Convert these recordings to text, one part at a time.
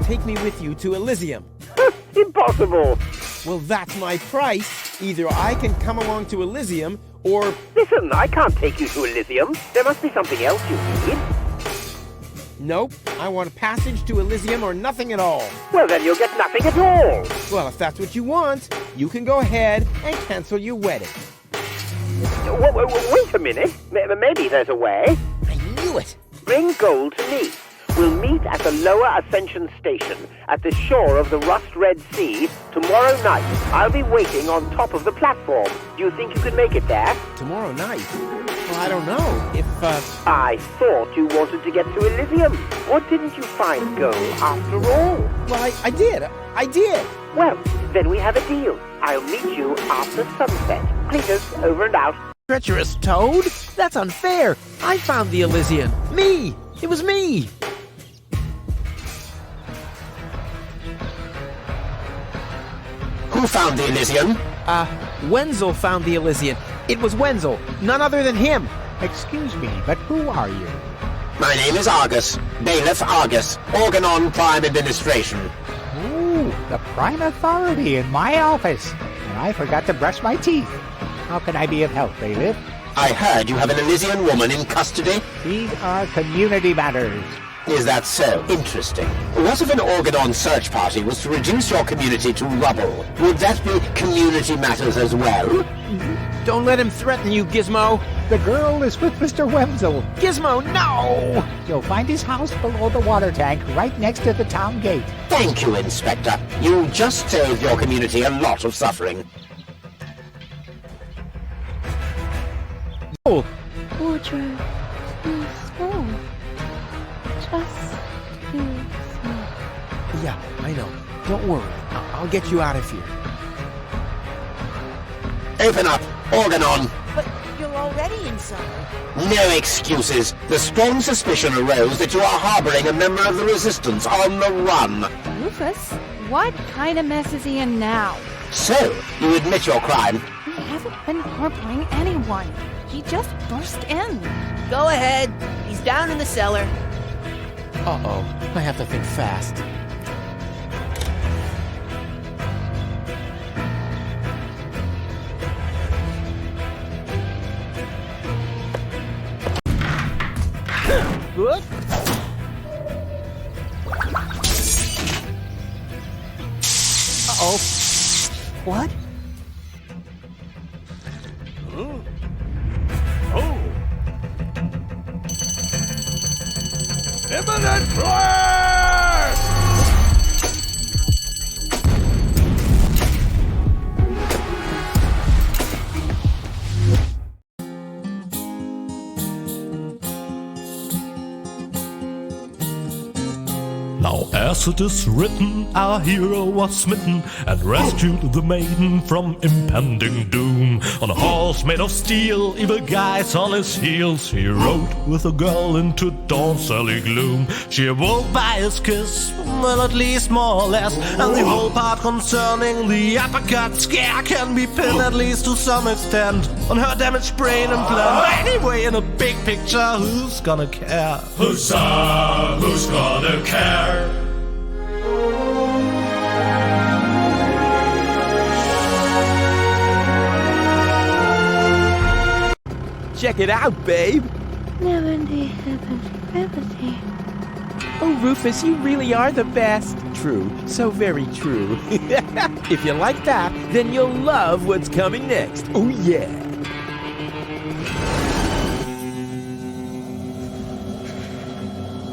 take me with you to Elysium. Impossible! Well, that's my price. Either I can come along to Elysium, or... Listen, I can't take you to Elysium. There must be something else you need. Nope, I want a passage to Elysium or nothing at all. Well, then you'll get nothing at all. Well, if that's what you want, you can go ahead and cancel your wedding. Wait a minute. Maybe there's a way. I knew it. Bring gold to me. We'll meet at the Lower Ascension Station at the shore of the Rust-Red Sea tomorrow night. I'll be waiting on top of the platform. Do you think you can make it there? Tomorrow night? Well, I don't know. If, I thought you wanted to get to Elysium. Or didn't you find gold after all? Well, I did. I did. Well, then we have a deal. I'll meet you after sunset. Cletus, over and out. Treacherous Toad? That's unfair. I found the Elysium. Me! It was me! Who found the Elysium? Wenzel found the Elysium. It was Wenzel, none other than him. Excuse me, but who are you? My name is Argus. Bailiff Argus. Organon Prime Administration. Ooh, the prime authority in my office. And I forgot to brush my teeth. How can I be of help, bailiff? I heard you have an Elysian woman in custody. These are community matters. Is that so? Interesting. What if an Organon search party was to reduce your community to rubble? Would that be community matters as well? Don't let him threaten you, Gizmo. The girl is with Mr. Wenzel. Gizmo, no! You'll find his house below the water tank, right next to the town gate. Thank you, Inspector. You just saved your community a lot of suffering. Oh, Wardrobe too small. Just too small. yeah, I know. Don't worry. I'll get you out of here. Open up, Organon. But you're already inside. No excuses. The strong suspicion arose that you are harboring a member of the Resistance on the run. Rufus, what kind of mess is he in now? So, you admit your crime. He hasn't been harboring anyone. He just burst in. Go ahead. He's down in the cellar. Uh-oh, I have to think fast. Good. Uh-oh. What? Imminent blast! Now as it is written, our hero was smitten and rescued the maiden from impending doom. On a horse made of steel, evil guys on his heels, he rode with a girl into dawn's early gloom. She awoke by his kiss, well at least more or less, and the whole part concerning the uppercut scare can be pinned at least to some extent on her damaged brain implant. Anyway, in a big picture, who's gonna care? Huzzah! Who's gonna care? Check it out, babe. Oh, Rufus, you really are the best. True, so very true. If you like that, then you'll love what's coming next. Oh, yeah.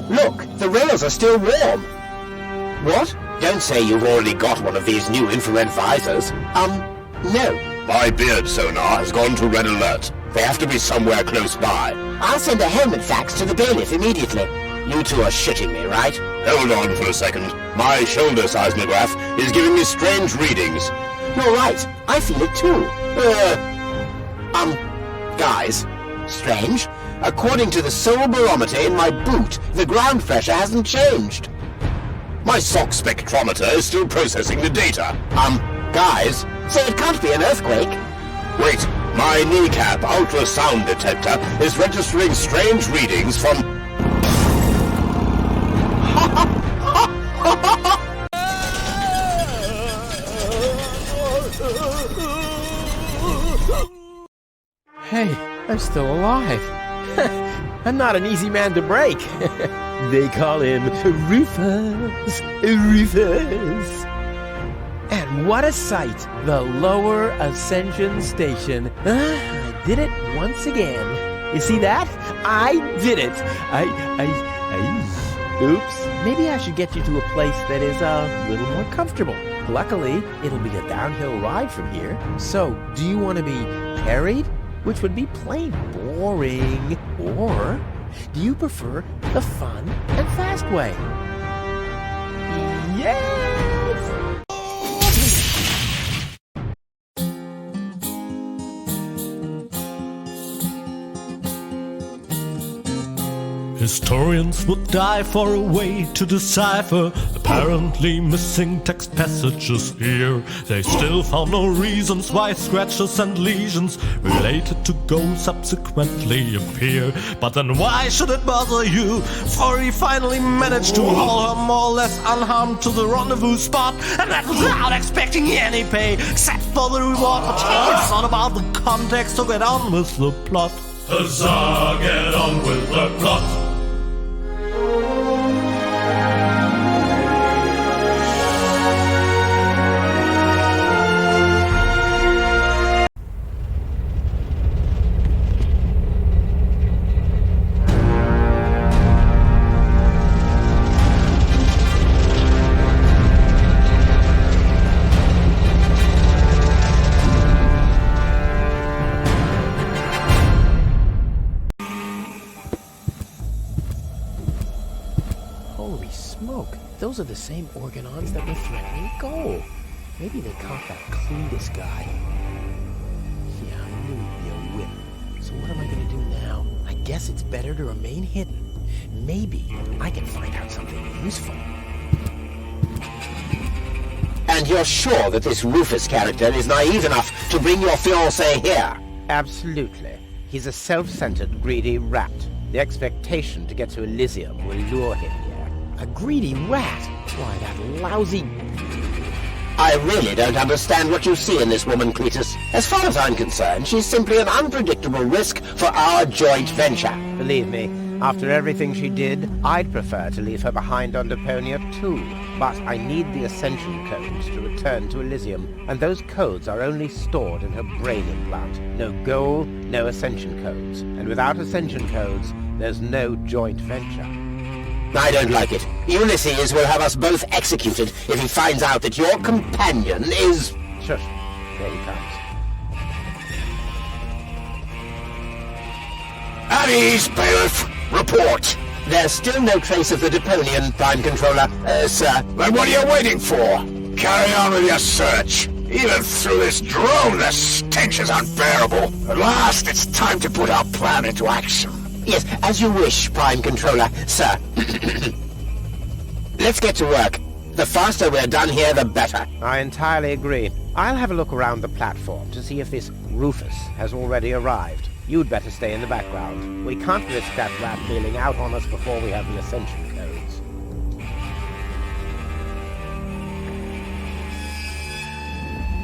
Look, the rails are still warm. What? Don't say you've already got one of these new infrared visors. No. My beard sonar has gone to red alert. They have to be somewhere close by. I'll send a helmet fax to the bailiff immediately. You two are shitting me, right? Hold on for a second. My shoulder seismograph is giving me strange readings. You're right. I feel it too. Guys. Strange. According to the soul barometer in my boot, the ground pressure hasn't changed. My sock spectrometer is still processing the data. Guys, so it can't be an earthquake. Wait, my kneecap ultrasound detector is registering strange readings from... still alive. I'm not an easy man to break. They call him Rufus. Rufus. And what a sight! The Lower Ascension Station. I did it once again. You see that? I did it. Oops. Maybe I should get you to a place that is a little more comfortable. Luckily, it'll be a downhill ride from here. So, do you want to be carried? Which would be plain boring. Or do you prefer the fun and fast way? Yes! Historians would die for a way to decipher apparently missing text passages here. They still found no reasons why scratches and lesions related to ghosts subsequently appear. But then why should it bother you? For he finally managed to haul her more or less unharmed to the rendezvous spot, and that without expecting any pay except for the reward. But it's not about the context, so get on with the plot. Huzzah, get on with the plot. Holy smoke, those are the same Organons that were threatening Goal. Maybe they caught that Cletus guy. Yeah, I knew he'd be a whip. So what am I gonna do now? I guess it's better to remain hidden. Maybe I can find out something useful. And you're sure that this Rufus character is naive enough to bring your fiancé here? Absolutely. He's a self-centered, greedy rat. The expectation to get to Elysium will lure him here. A greedy rat? Why, that lousy... I really don't understand what you see in this woman, Cletus. As far as I'm concerned, she's simply an unpredictable risk for our joint venture. Believe me, after everything she did, I'd prefer to leave her behind on Deponia too. But I need the Ascension codes to return to Elysium, and those codes are only stored in her brain implant. No goal, no Ascension codes. And without Ascension codes, there's no joint venture. I don't like it. Ulysses will have us both executed if he finds out that your companion is... Shush. There he comes. At ease, bailiff. Report. There's still no trace of the Deponian, Prime Controller, sir. Then what are you waiting for? Carry on with your search. Even through this drone, the stench is unbearable. At last, it's time to put our plan into action. Yes, as you wish, Prime Controller, sir. Let's get to work. The faster we're done here, the better. I entirely agree. I'll have a look around the platform to see if this Rufus has already arrived. You'd better stay in the background. We can't risk that rat bailing out on us before we have the Ascension codes.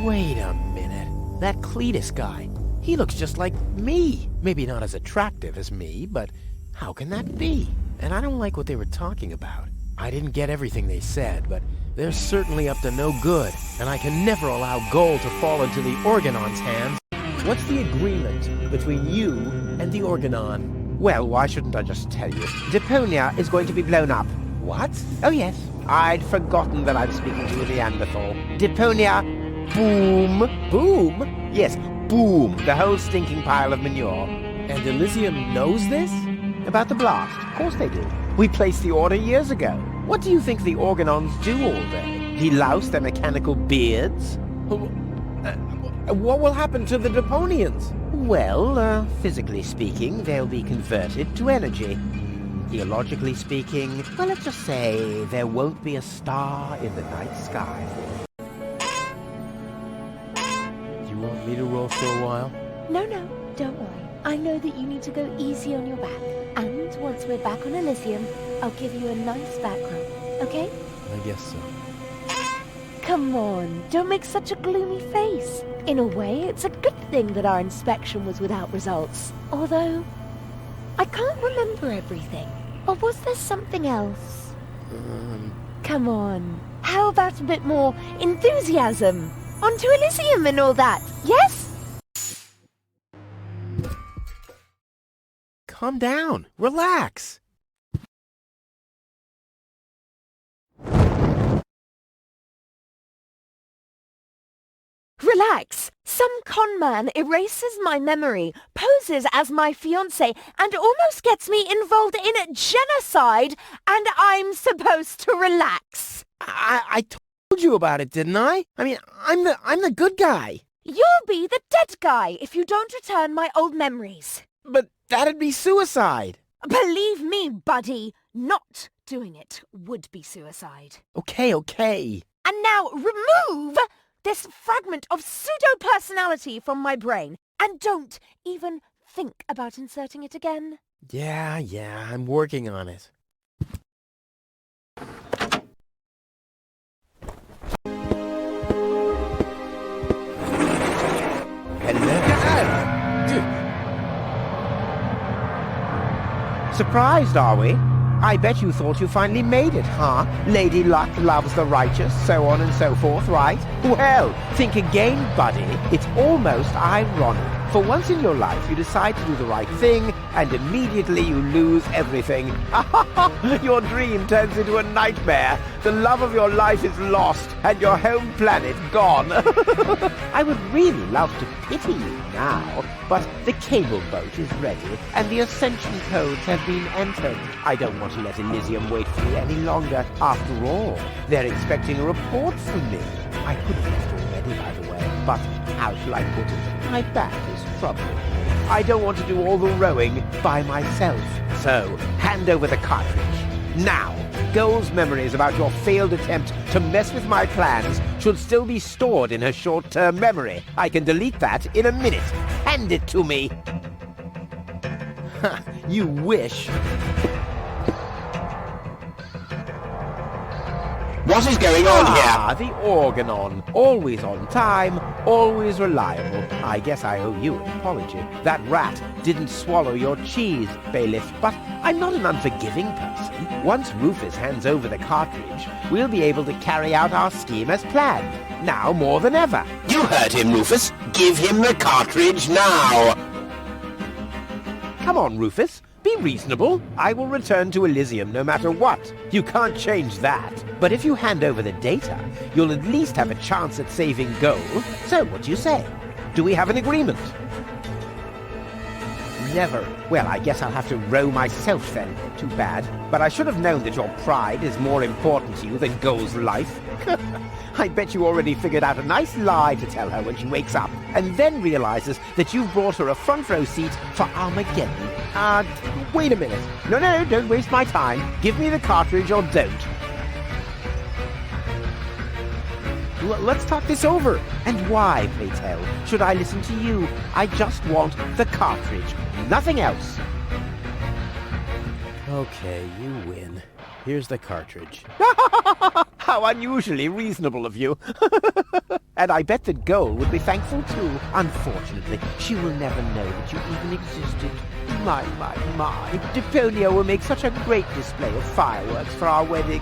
Wait a minute. That Cletus guy. He looks just like me. Maybe not as attractive as me, but how can that be? And I don't like what they were talking about. I didn't get everything they said, but they're certainly up to no good, and I can never allow Goal to fall into the Organon's hands. What's the agreement between you and the Organon? Well, why shouldn't I just tell you? Deponia is going to be blown up. What? Oh yes, I'd forgotten that I'm speaking to a Neanderthal. Deponia, boom. Boom? Yes, boom. The whole stinking pile of manure. And Elysium knows this? About the blast? Of course they do. We placed the order years ago. What do you think the Organons do all day? Delouse their mechanical beards? What will happen to the Deponians? Well, physically speaking, they'll be converted to energy. Theologically speaking, well, let's just say there won't be a star in the night sky. Do you want me to roll for a while? No, don't worry. I know that you need to go easy on your back. And once we're back on Elysium, I'll give you a nice background, okay? I guess so. come on, don't make such a gloomy face. In a way, it's a good thing that our inspection was without results. Although, I can't remember everything. Or was there something else? Come on, how about a bit more enthusiasm? Onto Elysium and all that, yes? Calm down. Relax. Relax. Some con man erases my memory, poses as my fiancé, and almost gets me involved in genocide, and I'm supposed to relax. I told you about it, didn't I? I mean, I'm the good guy. You'll be the dead guy if you don't return my old memories. But that'd be suicide. Believe me, buddy, not doing it would be suicide. Okay. And now remove this fragment of pseudo-personality from my brain, and don't even think about inserting it again. Yeah, I'm working on it. Surprised, are we? I bet you thought you finally made it, huh? Lady Luck loves the righteous, so on and so forth, right? Well, think again, buddy. It's almost ironic. For once in your life, you decide to do the right thing, and immediately you lose everything. Your dream turns into a nightmare. The love of your life is lost, and your home planet gone. I would really love to pity you now, but the cable boat is ready, and the ascension codes have been entered. I don't want to let Elysium wait for me any longer. After all, they're expecting a report from me. I could have left already, by the way, but how shall I put it? My back is troubling me. I don't want to do all the rowing by myself. So, hand over the cartridge. Now, Goal's memories about your failed attempt to mess with my plans should still be stored in her short-term memory. I can delete that in a minute. Hand it to me. You wish. What is going on here? The Organon. Always on time, always reliable. I guess I owe you an apology. That rat didn't swallow your cheese, bailiff, but I'm not an unforgiving person. Once Rufus hands over the cartridge, we'll be able to carry out our scheme as planned. Now more than ever. You heard him, Rufus. Give him the cartridge now. Come on, Rufus. Be reasonable. I will return to Elysium no matter what. You can't change that. But if you hand over the data, you'll at least have a chance at saving Goal. So what do you say? Do we have an agreement? Never. Well, I guess I'll have to row myself then. Too bad. But I should have known that your pride is more important to you than Goal's life. I bet you already figured out a nice lie to tell her when she wakes up, and then realizes that you've brought her a front row seat for Armageddon. Wait a minute. No, don't waste my time. Give me the cartridge or don't. Let's talk this over. And why, pray tell, should I listen to you? I just want the cartridge. Nothing else. Okay, you win. Here's the cartridge. How unusually reasonable of you. And I bet that Goal would be thankful too. Unfortunately, she will never know that you even existed. My. Deponia will make such a great display of fireworks for our wedding.